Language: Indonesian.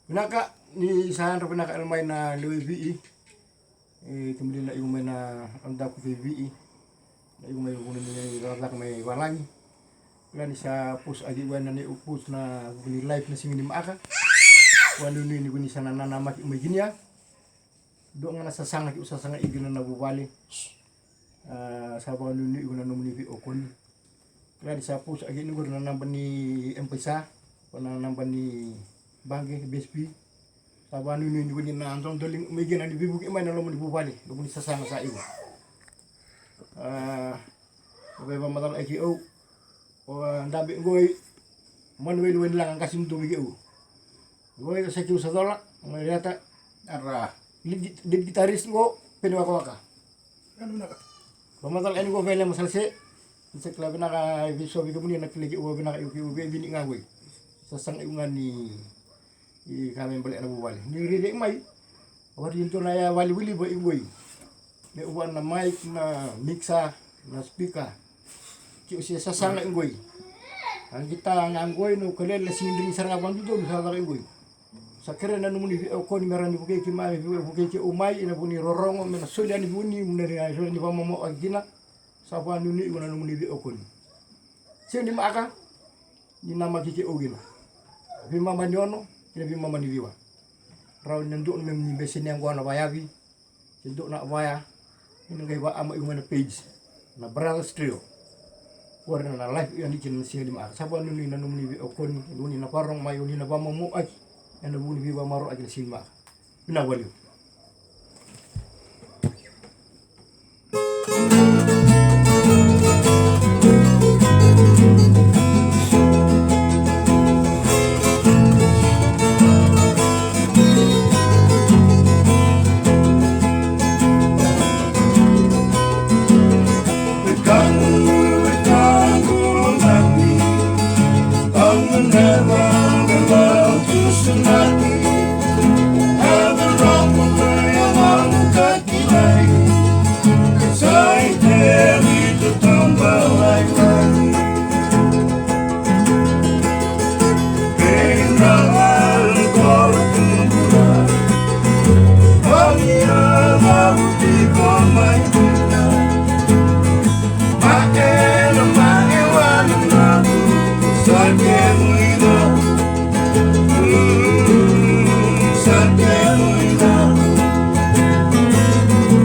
Pinaka ni isahan ra pinaka almay na luwi kemudian na yung may na anda ko VBE na yung may kunin ni rata may walangi kaya ni sa pus agi wan na ni upus na kuni live na singin maaka wanu ni kuni sana na namak may ginya do nga nasasanga ki usasanga igina na bubali sa wanu ni una nomni vi okon kaya ni sa pus agi ni na namba ni empesa na namba ni bangke BSP tabanu ni ni na antong doling umigin ani bibuki may na lomo ni bubali lomo ni sasanga sa iyo ba madal ay o ndabi ngoy manuel wen lang ang kasim tubig o ngoy sa kiu sa dola ngoy yata ara lig gitaris ngo pinwaka ano na pamadal ani go vele masalse sa klabe na ka biso bi kemudian nakligi o binaka uki bini ngagoy sasang iungan ni kami balik na bubali ni rili may wari yun na ya wali-wili ba iwoy may uwan na mic na mixa na speaker ki usia sasanga ingoy ang kita nganggoy no kalel sindring sarabang dito sa laki ingoy sa kere na numuni ko ni meran ni buke ki mai buke ki umay ina buni rorongo mena solya ni buni muneri ay so ni pamamo agina sa pa nuni una numuni bi okon sendi maka ni nama ki ogina bi mama nyono ina bi mama ni viwa raw nanduk na ni besin yang gua na bayabi nanduk na baya ini ngai ba ama yung page na brothers trio warna na live yang dikin sing lima sabon nuni na numni bi okon nuni na parong mayo ni na ba mamu ay na buni bi ba maro ay sing ma binawali